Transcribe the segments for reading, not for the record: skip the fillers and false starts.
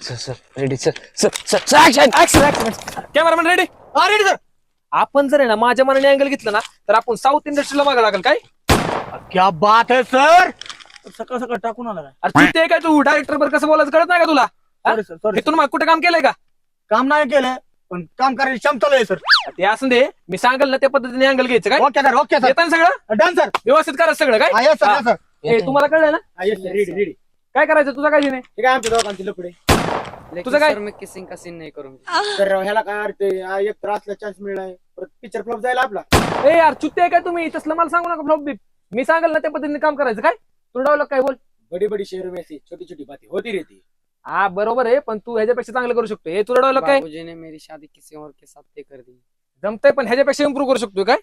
Sir sir ready sir sir sir sir action action action cameraman ready? हा ready sir. आपण जर आहे ना माझ्या मनाने अँगल घेतलं ना तर आपण साऊथ इंडस्ट्रीला मागा लागेल काय? क्या बात है सर. सकाळ सकाळ टाकून आला काय? अरे ते काय तू डायरेक्टर बर कसं बोलायचं कळत नाही का तुला? Sorry sir sorry. इथून मग कुठे काम केलंय का? काम नाही केलं पण काम करायची क्षमता लय सर. ते असं दे, मी सांगेल ना त्या पद्धतीने अँगल घ्यायचं काय? Okay sir okay sir. येतं ना सगळं डन सर. व्यवस्थित करा सगळं काय? Yes sir sir. ए, तुम्हाला कळलं ना येस सर रेडी रेडी. काय करायचं? तुझा काय नाही ठीक आहे आमच्या दोघांची लपडे. तुझं काय? सर मैं किसिंग का सीन नहीं करूंगा. तर ह्याला काय अर्थ आहे? एक तर असला चान्स मिळालाय परत पिक्चर फ्लॉप जायला आपला. ए यार चुत्ते आहे काय तुम्ही? तसलं मला सांगू नका फ्लॉप बीप. मी सांगेल ना त्या पद्धतीने काम करायचं काय? तू डावलं काय बोल? बडी बडी शहर में ऐसी छोटी छोटी बातें होती रहती. हा बरोबर आहे, पण तू ह्याच्यापेक्षा चांगलं करू शकतो. हे तुला डावलं काय? बाबूजी ने मेरी शादी किसी और के साथ तय कर दी. जमतंय पण ह्याच्यापेक्षा इम्प्रूव्ह करू शकतोय काय?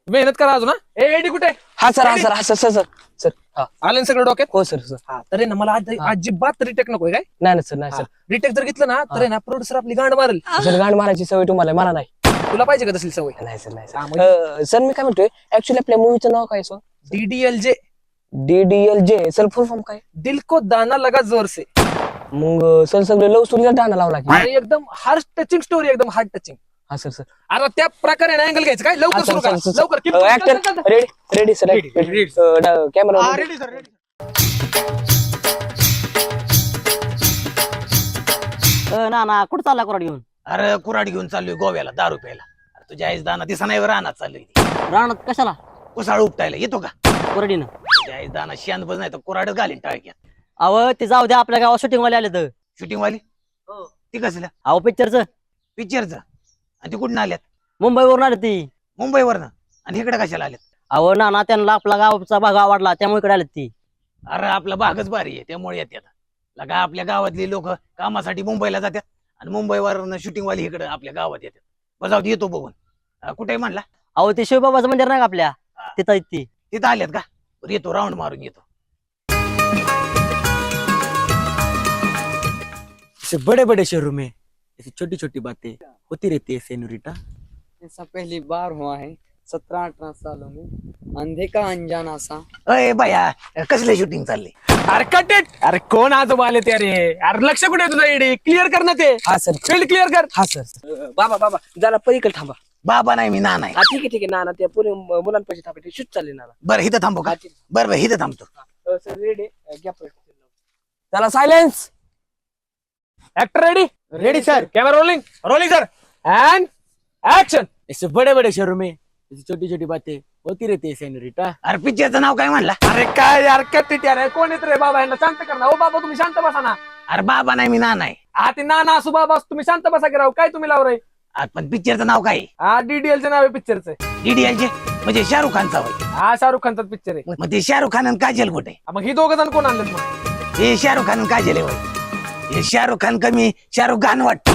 मेहनत करा अजून. ए एडी कुठे हा सर हा सर हा सर सर सर सर हा आलं ना सगळं डोक्यात? हो सर सर हा तर आहे ना मला अजिबात रिटेक नकोय काय? नाही ना सर नाही सर रिटेक जर घेतलं ना तर आहे ना प्रोड्युसर आपली गांड मारेल. सर गाण मारायची सवय तुम्हाला मला नाही. तुला पाहिजे का तसली सवय? नाही सर नाही हा, सर सर मी काय म्हणतोय ऍक्च्युली आपल्या मूवीचं नाव काय सर? DDLJ DDLJ सर फुल फॉर्म काय? दिल को दाना लगा जोर से. मग सर सगळे लव्ह स्टोरीला डाना लावला की अरे एकदम हार्ट टचिंग स्टोरी, एकदम हार्ट टचिंग. हा सर सर अरे त्या प्रकारे अँगल घ्यायचं काय? लवकर सुरू करा लवकर. Keep going. चल, चल, चल. Ready ready sir camera ready sir ready. ना ना कुठं चालला कुराड घेऊन? अरे कुराड घेऊन चाललोय गोव्याला दारू प्यायला. अरे तुझ्या आईस दाना दिसा नाही रानात चाललोय. रानात कशाला? कुसाळ उपटायला येतो का? कुराडीनं. तुझ्या आईस दाना शांत बस नाही तर कुराड घालीन टाळक्यात. अहो ते जाऊ द्या, आपल्या गावात शूटिंग वाले आले तर. शूटिंग वाली ती कसलं अहो पिक्चरचं पिक्चरचं? आणि ती कुठून आल्यात? मुंबईवरून आले ती. मुंबईवरनं? आणि इकडे कशाला आल्यात? अहो ना ना त्यांना आपला गावचा भाग आवडला त्यामुळे इकडे आले ती. अरे आपला भागच भारी आहे त्यामुळे येतात. लगा आपल्या गावातली लोक कामासाठी मुंबईला जातात आणि मुंबईवरनं शूटिंग वाली इकडे आपल्या गावात येतात. बजाव येतो बघून. कुठे म्हणला? अहो ते शिवबाबाचं मंदिर नाही का आपल्या तिथं आहेत ती. तिथं आल्यात का? बरं येतो राऊंड मारून येतो. बड़े बड़े शहरों में ऐसी छोटी छोटी बातें होती रहती है सेनोरिटा. ऐसा पहली बार हुआ है 17-18 सालों में. अंधे का अनजाना सा. अय बाया कसले शूटिंग चालले? अरे कट इट. अरे कोण आजोबा आले ते? अरे अरे लक्ष कुठे आहे तुझं? एडी क्लिअर कर ना ते. हा सर फील्ड क्लिअर कर. हा सर बाबा बाबा जरा पलीकडे थांबा. बाबा नाही मी नाना आहे. हा ठीक आहे नाना त्या पुरे मुलांपाशी थांबा. ते शूट चालले नाना. बरं इथं थांबू का? बरं इथं थांबतो. सर रेडी चला silence. Actor ready? Ready sir. Camera rolling rolling sir and action. ऐसे बड़े बड़े शहरों में ऐसी छोटी छोटी बातें होती रहती है सेनोरिटा. अरे पिक्चरचं नाव काय म्हणला? अरे काय यार कट इट यार. कोण येत रे बाबा? यांना शांत कर ना. ओ बाबा तुम्ही शांत बसा ना. अरे बाबा नाही मी नाना आहे. हा ते ना असू बाबा तुम्ही शांत बसा की राव. काय तुम्ही लाव रे? अरे पण पिक्चरचं नाव काय? हा DDLचं नाव आहे पिक्चरचं. DDLJ म्हणजे शाहरुख खानचा होय. हा शाहरुख खानचा पिक्चर आहे. मग ते शाहरुख खान आणि काजल कुठे? मग ही दोघं जण कोण आणलेत मग? हे शाहरुख खान आणि काजल आहे होय. हे शाहरुख खान कमी शाहरुख खान वाटते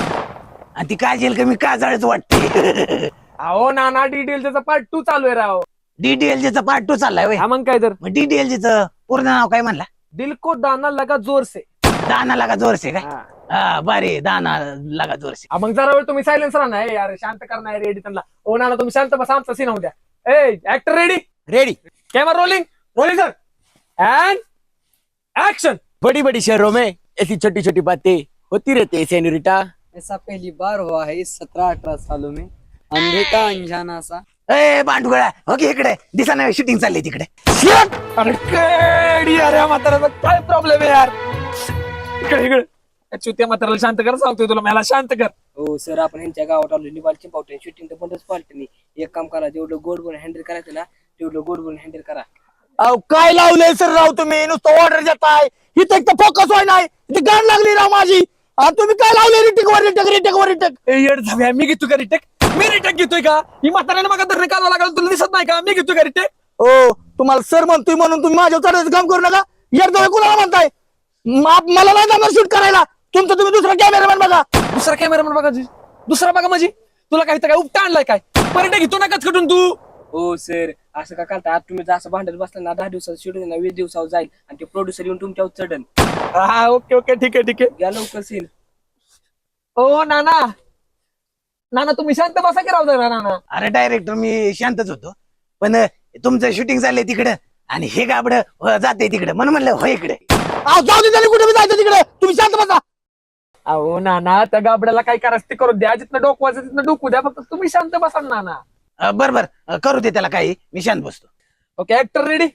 आणि ती काजल कमी काजळच वाटते. अहो ना DDLचं पार्ट 2 चालू आहे राव. DDLJ चा पार्ट 2 चाललाय होय. हा मग काय तर मग DDLJ चं पूर्ण नाव काय म्हणला? दिल को दाना लगा जोर से. दाना लागा जोर से काय? हा. हा बरे दाना लागा जोर से. मग जरा वेळ तुम्ही सायलेन्स राहा ना. ए यार शांत करणार रेडी त्यांना. ओ नाना तुम्ही शांत बसा. आमचा सीन होऊ द्या. ए actor ready? Ready. Camera rolling rolling sir and action. बड़ी बड़ी शहरों में ऐसी छोटी छोटी बातें होती रहती है सेनोरिटा. ऐसा पहली बार हुआ है 17-18 सालों में. अंधे का अनजाना सा. ए बांडुगळा ओके इकडे दिसा नाही शूटिंग चालली तिकडे. अरे केडी अरे म्हाताऱ्याचा काय प्रॉब्लेम आहे यार? इकडे चुत्या म्हाताऱ्याला शांत कर सांगतोय तुला. मला शांत कर. हो सर आपण यांच्या गावात आलो निवालची पावटे शूटिंग तर बंदच पालटे नाही. एक काम करा जेवढं गोड बोल हँडल करायचं ना तेवढं गोड बोल हँडल करा. अहो काय लावलंय सर राव तुम्ही? नुसतं ऑर्डर देताय. इथे एक तर फोकस व्हाय नाही. इथे गाण लागली राव माझी. तुम्ही काय लावले रिटेक वर रिटेक रिटेक वर रिटेक. ए येड झाल्या. मी घेतो का रिटेक? मी रिटेक घेतोय का? ही म्हाताऱ्याने मग धरणे काढवा लागला. तुला दिसत नाही का? मी घेतोय का रिटेक? ओ तुम्हाला सर म्हणतोय म्हणून तुम्ही माझ्या चढायचं काम करू नका. येडदोळे कुणाला म्हणताय? मला नाही जमणार शूट करायला. तुमचं तुम्ही दुसरा कॅमेरामॅन बघा. दुसरा कॅमेरामॅन बघा. दुसरा बघा माझी. तुला काय काय उपटा आणलाय काय? परिटे घेतो नकाच कटून तू. हो सर असं का करता? आज तुम्ही जर असं भांडत बसला ना 10 दिवसात शूट ना 20 दिवसावर जाईल आणि ते प्रोड्युसर येऊन तुमच्यावर चढन. हा ओके ठीक आहे. या लवकर सीन. ओ नाना तुम्ही शांत बसा की राव जरा नाना. अरे डायरेक्टर मी शांतच होतो पण तुमचं शूटिंग चाललंय तिकडं आणि हे गाबड जाते तिकडे म्हणून म्हणलं हो इकडे. जाऊ दे त्याला कुठे जायचं तिकडे. तुम्ही शांत बसा. अहो नाना त्या गाबड्याला काय करायचं ते करू द्या, जिथनं डोकवायचं तिथनं डोकू द्या, फक्त तुम्ही शांत बसा ना नाना. बर करू दे त्याला काही, मी शांत बसतो. Okay actor ready?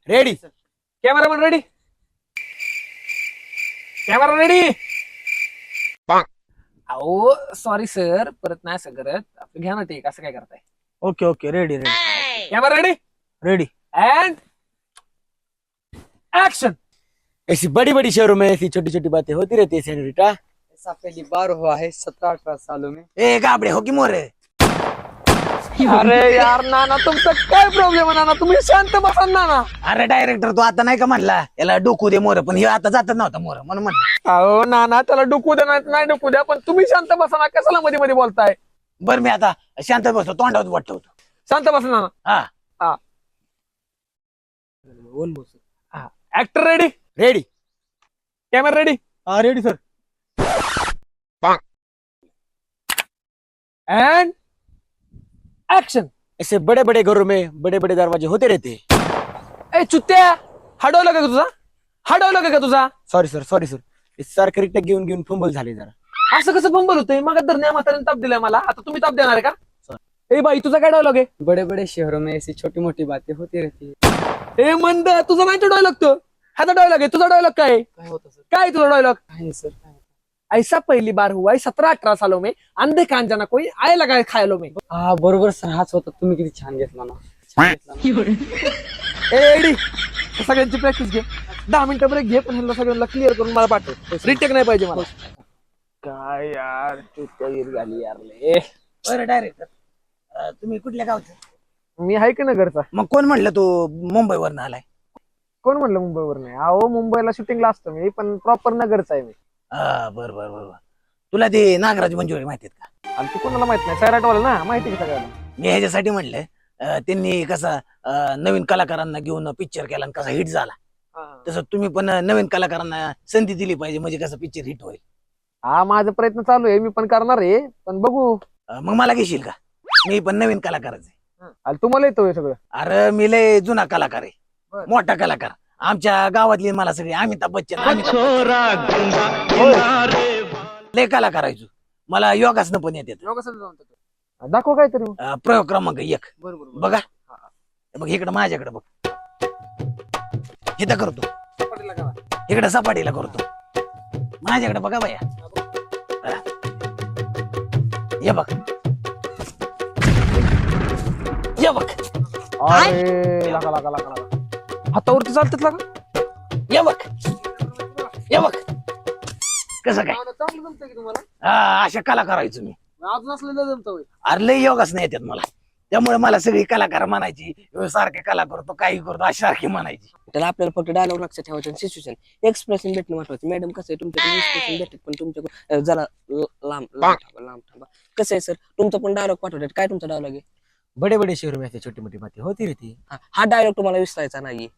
Ready. Cameraman ready? Camera ready? अहो सॉरी सर, परत नाही असं करत, आपलं घ्या ना टेक, असं काय करताय? Okay okay ready ready camera ready? Ready. And action. ऐसी बड़ी बड़ी शहरों में ऐसी छोटी छोटी बातें होती रहती है सेनोरिटा. ऐसा पहली बार हुआ है 17-18 सालों में. ए गाबडे हो की मोरे. अरे यार नाना तुमचा काय प्रॉब्लेम आहे नाना, तुम्ही शांत बसा नाना. अरे डायरेक्टर तू आता नाही का म्हणला याला डोकू दे मोर, पण हे आता जातच नव्हता मोर म्हणून म्हणलं. अहो नाना त्याला डुकू द्या नाही डुकू द्या, पण तुम्ही शांत बसा ना, कशाला मध्ये मध्ये बोलताय? बर मी आता शांत बसतो, तोंडावर वाटत होतो. शांत बसा नाना. हा actor ready? Ready. Camera ready? हाँ रेडी सर. End action. ऐसे बड़े बड़े घरों में बड़े बड़े दरवाजे होते रहते हैं. ए चुत्त्या, हडवलं का तुझा? हडवलं का तुझा? सॉरी सर सारखं रिटॅक घेऊन घेऊन फंबल झाले जरा. असं कसं बंबल होतंय? मग धरण्या म्हाताऱ्याने ताप दिलाय मला, आता तुम्ही ताप देणार आहे का? ए बाई तुझा काय डायलॉग आहे? बड़े बड़े शहरों में ऐसी छोटी मोटी बातें होती रहती है. ए मंद, तुझा नाही तो डायलॉग, तो ह्याचा डायलॉग आहे. तुझा डायलॉग काय आहे? काय होतं सर? काय तुझा डायलॉग? काय सर काय? ऐसा पहली बार हुआ है 17-18 सालों में, अंधे कान जाना कोई आए लगा खायलो में. हा बरोबर सर, हाच होता. तुम्ही किती छान घेतला ना. छान घेतला ना. ए एडी, सगळ्यांची प्रॅक्टिस घे, 10 मिनिटं ब्रेक घे, पण ह्यांना सगळ्यांना क्लिअर करून मला पाठव. रिटेक नाही पाहिजे मला. काय यार चुत्यागिरी झाली यार लय. बरं डायरेक्टर, तुम्ही कुठल्या गावचे? मी आहे का नगरचा? मग कोण म्हणलं तू मुंबईवरनं आलाय? कोण म्हणलं मुंबईवर नाही? अहो मुंबईला शूटिंगला असतो मी, पण प्रॉपर नगरचा आहे मी. बर तुला ते नागराज मंजुळे माहितीत का? आणि तू कोणाला माहित नाही? सैराटवाला ना, माहिती का सगळ्यांना? मी ह्याच्यासाठी म्हणलं त्यांनी कसा नवीन कलाकारांना घेऊन पिक्चर केला आणि कसा हिट झाला, तसं तुम्ही पण नवीन कलाकारांना संधी दिली पाहिजे, म्हणजे कसं पिक्चर हिट होईल. हा माझा प्रयत्न चालू आहे, मी पण करणार आहे, पण बघू. मग मला घेशील का? मी पण नवीन कलाकारच आहे. आणि तुम्हाला येतोय सगळं? अरे मी लय जुना कलाकार आहे, मोठा कलाकार. आमच्या गावातली मला सगळी अमिताभ बच्चन लय कलाकार आहे. मला योगासनं पण येतात. दाखव काहीतरी. प्रयोग क्रमांक 1 बघा. बघ इकडं माझ्याकडे बघ, इथं करतो, इकडं सपाटीला करतो. माझ्याकडे बघा भैया, ये बघ, ये बघ. अरे लागा लागा लागा लागा, हातावरती चालतात लागा. ये बघ, ये बघ कसं काय. चांगलं जमतंय की तुम्हाला? अशा कलाकार आहे तुम्ही. अजून असलेलं जमतोय. अरे लय योगासनं येतात मला, त्यामुळे मला सगळी कलाकार म्हणायची, सारखे कला करतो, काही करतो अशी सारखी म्हणायची. त्याला आपल्याला फक्त डायलॉग लक्षात ठेवायचं, सिच्युएशन एक्सप्रेशन भेटणं महत्वाचं. मॅडम कसं आहे, तुमच्याकडे एक्सप्रेशन भेटत, पण तुमच्याकडे जरा लांब थांबा. कसं आहे सर, तुमचा पण डायलॉग पाठवतात. काय तुमचा डायलॉग आहे? बड़े बड़े शहरों में ऐसी छोटी मोटी बातें होती रहती है. हा डायलॉग तुम्हाला विसरायचा नाही.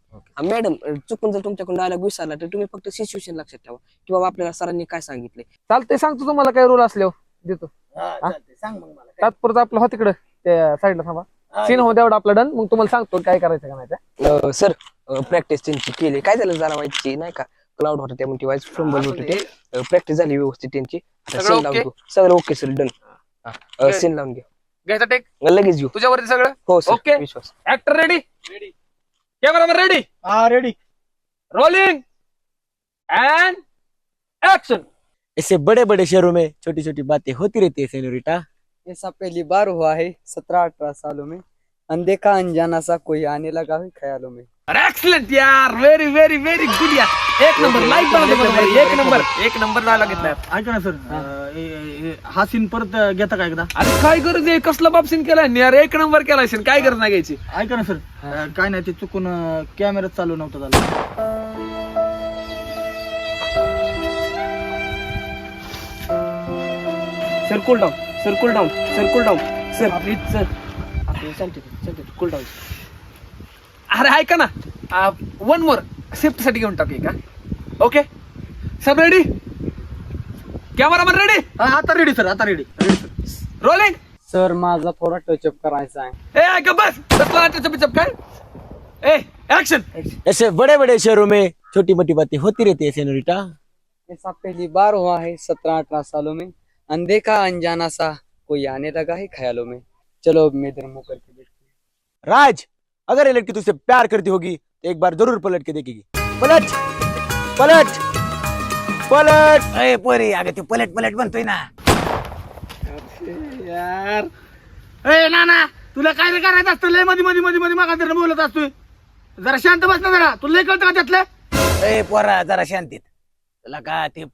मॅडम चुकून जर तुमच्याकडून डायलॉग विसरला तर तुम्ही फक्त सिच्युएशन लक्षात ठेवा, किंवा आपल्याला सरांनी काय सांगितले. चालतंय, सांगतो तुम्हाला काय रोल असल्यावर देतो. सांग मग मला. तात्पुरतं आपलं हो तिकडं त्या साईडला थांबा, सीन हो तेवढा आपला डन, मग तुम्हाला सांगतो काय करायचं का नाही. सर प्रॅक्टिस त्यांची केली, काय झालं जरा व्हायची नाही का, क्लाउड होता त्यामुळे ती व्हायच फ्लंबल होते ते. प्रॅक्टिस झाली व्यवस्थित त्यांची. सगळं ओके सर, डन. सीन लावून घ्या, घ्यायचा टेक लगेच घेऊ. तुझ्यावरती सगळं हो सर, ओके. विश्वास. Actor ready? Cameraman ready? हाँ रेडी. Rolling and action. ऐसे बड़े बड़े शहरों में छोटी छोटी बातें होती रहती है सेनोरिटा. ऐसा पहली बार हुआ है 17-18 सालों में, अनदेखा अनजाना सा कोई आने लगा है ख्यालों में. अरे एक्सलेंट यार, व्हेरी व्हेरी व्हेरी गुड यार, एक नंबर. लाईक एक नंबर डायलॉग घेतला. ऐका ना सर, हा सीन परत घेता का एकदा? अरे काय गरज आहे, कसला बाप सीन केलाय यार, एक नंबर केलाय सीन, काय गरज नाही घ्यायची. ऐका ना सर, काय नाही ते चुकून कॅमेरा चालू नव्हता झाला. Sir cool down, sir cool down, sir cool down. Sir please sir, आपलं चालते कूल डाऊन. अरे ऐका ना, 1 मोर शिफ्ट साठी घेऊन टाकू का? ओके सब रेडी? Cameraman ready? आता रेडी सर, आता रेडी. रोलिंग. सर माझा थोडा टचअप करायचा आहे. ए ऐका बस, कसला चप काय. A action. ऐसे बड़े बड़े शहरों में छोटी मोटी बातें होती रहती है सेनोरिटा. ऐसा पहली बार हुआ है 17-18 सालों में। अनदेखा अनजाना सा कोई आने लगा है ख्यालों में। चलो अब मैं इधर मुंह करके देखती हूँ। राज, अगर ये लड़की तुझसे प्यार करती होगी तो एक बार जरूर पलट के देखेगी। पलट पलट पलट। अय पोरी, अगं ते पलट पलट म्हणतोय ना. यार ए नाना, तुला काय रे करायचं असतं? लय मध्ये मध्ये मध्ये मध्ये मागा बोलत असतोय. जरा शांत बस ना जरा. तुला लय कळतं का त्यातलं? अय पोरा, जरा शांतीत. तुला का ते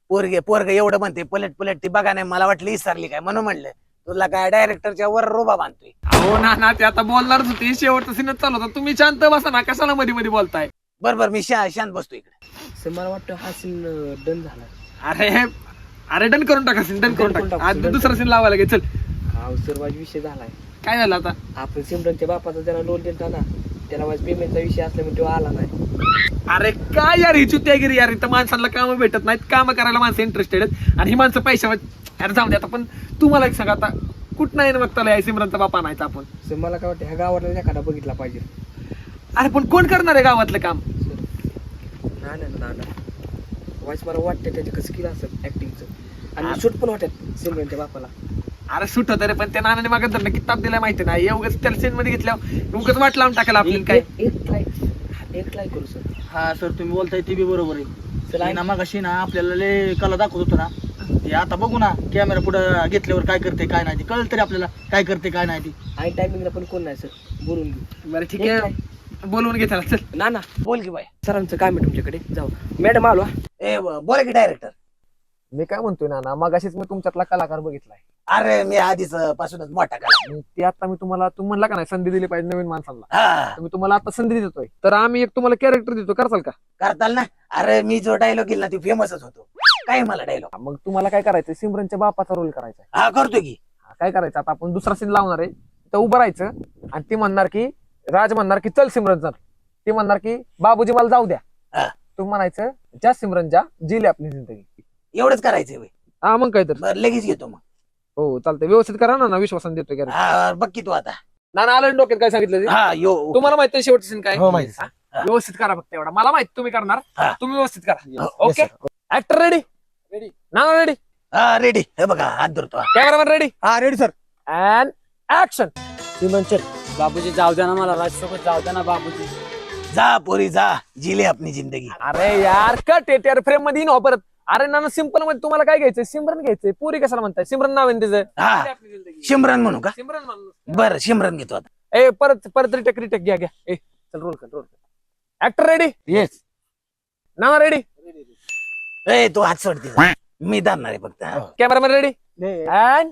पोरग एवढं म्हणते पलट पलट, ती बघा नाही, मला वाटलं विसरली काय म्हणून म्हणलं. तुला काय डायरेक्टरच्या वर रोबा बांधतोय. हो ना, ते आता बोलणारच होते. शेवटचं सीनच चालू होता. तुम्ही शांत बसा ना, कशाला मध्ये मध्ये बोलताय? बरोबर, मी शांत बसतो इकडे. सर मला वाटतं हा सीन डन झाला. अरे अरे डन करून टाका सीन, डन करून टाका. आज दुसरा सीन लावायला लागेल. चल. हा सर माझा विषय झालाय. काय झालं आता? आपण सिमरनच्या बापाचा त्याला लोन दिलता ना, त्याला माझ्या पेमेंटचा विषय असल्यामुळे तो आला नाही. अरे काय यार, ही चुत्यागिरी यार. इथं माणसांना काम भेटत नाहीत. काम करायला माणसं इंटरेस्टेड आहेत आणि ही माणसं पैशावर. अरे जाऊ दे आता. पण तुम्हाला एक सांगा, आता कुठं नाही ना बघता या सिमरनचा बाप आणायचा आपण. सर मला काय वाटतं ह्या गावाला एखादा बघितला पाहिजे. अरे पण कोण करणार आहे गावातलं काम? ना वाईस मला वाटतं त्याचे स्किल असेल ऍक्टिंगचं आणि शूट पण वाटत सिमरनच्या बापाला. अरे सुट होतं रे, पण त्या नानाने मागत धरणं किताब दिला माहिती नाही. एवढंच त्याला सीन मध्ये घेतल्यावर उगाच वाट लावून टाकायला आपल्याला काय. एक ट्राय करू सर. हा सर, तुम्ही बोलताय ते बी बरोबर आहे. चला ना, मगाशी ना आपल्याला लय कला दाखवत होतो ना, ते आता बघू ना कॅमेरा पुढे घेतल्यावर काय करते काय नाही, कळलं तरी आपल्याला काय करते काय नाही. ती आणि टायमिंगला पण कोण नाही सर, बोलून घेऊ. बरं ठीक आहे, बोलवून घे त्याला. चल ना बोल की बाय. सरांचं काम आहे तुमच्याकडे, जाऊ. मॅडम आलो. ए बोल की डायरेक्टर. मी काय म्हणतोय ना, मगाशीच मी तुमच्यातला कलाकार बघितलाय. अरे मी आधीच पासूनच मोठा करा. ते आता मी तुम्हाला म्हणला का नाही संधी दिली पाहिजे नवीन माणसांना, हा, तर मी तुम्हाला आता संधी देतोय. तर आम्ही एक तुम्हाला कॅरेक्टर देतो, करसाल का? करताल ना. अरे मी जो डायलॉग केला ना, ती फेमसच होतो. काय मला डायलॉग? मग तुम्हाला काय करायचं, सिमरनच्या बापाचा रोल करायचा आहे. हा करतो की. काय करायचं आता, आपण दुसरा सीन लावणार आहे. तर उभं राहायचं आणि ती म्हणणार की, राज म्हणणार की चल सिमरन चल. ती म्हणणार की बाबूजी मला जाऊ द्या. हा. तू म्हणायचं जा सिमरन जा, जिले आपली जिंदगी. एवढंच करायचंय होय. हा मग काय तर. बरं लगेच घेतो मग. हो चालतंय, व्यवस्थित करा ना, विश्वासन देतोय कॅरेक्टर. हा बघ की तू आता. ना आलं डोक्यात काय सांगितलं ते? हा यो. तुम्हाला माहिती शेवटचं सीन काय? हो, माहिती. हा? व्यवस्थित करा फक्त एवढा. मला माहिती तुम्ही करणार. हा. तुम्ही व्यवस्थित करा. हो, ओके. Actor ready? रेडी. ना रेडी? हा रेडी. हे बघा हात धरतो. Cameraman ready? हा ready sir. And action. Simran चल. बाबूजी जाऊ द्या ना मला, राजसोबत जाऊ द्या ना बाबूजी. जा पोरी जा, जिले आपली जिंदगी. अरे यार कट येते यार, फ्रेम मध्ये येईन परत. अरे ना सिंपल मध्ये तुम्हाला काय घ्यायचंय? सिमरन घ्यायचंय. पुरी कशाला म्हणताय? सिमरन नाव आहे त्याचं. हा सिमरन म्हणू का? सिमरन म्हणून. बरं सिमरन घेतो आता. ए परत रिटेक घ्या. ए चल रोल कर. Actor ready? येस. ना रेडी? ए तू हात सोड तिचा. मी धरणार आहे फक्त. Cameraman ready? And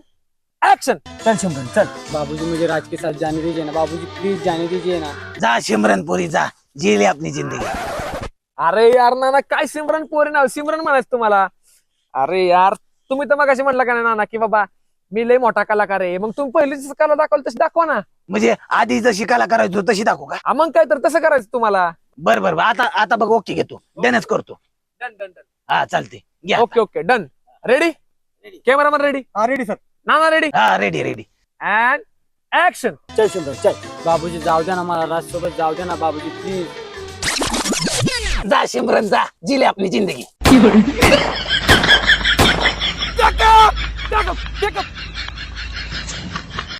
action. चल सिमरन चल. बाबूजी मुझे राज के साथ जाने दीजिए ना बाबूजी, प्लीज जाने दीजिए ना. जा सिमरन पोरी जा, जिले आपली जिंदगी. अरे यार नाना काय सिमरन पोरी नाव सिमरन म्हणायचं तुम्हाला? अरे यार तुम्ही तर मगाशी म्हटलं का नाही नाना की बाबा मी लय मोठा कलाकार आहे, मग तुम्ही पहिलीच कला दाखवली तशी दाखवा ना. म्हणजे आधी जशी कला करायचो तशी दाखवू का? हा, मग काय तर तसं करायचं तुम्हाला. बरं आता बघ ओके घेतो. डनच करतो. डन. हा चालते घ्या. Okay done. Ready? Cameraman ready? हा रेडी सर. नाना रेडी? हा रेडी. And action. चल सिमरन चल. बाबूजी जाऊ द्या ना मला, राजसोबत जाऊ द्या ना बाबूजी प्लीज. जा सिमरन जा, जिले आपली जिंदगी. Jacob!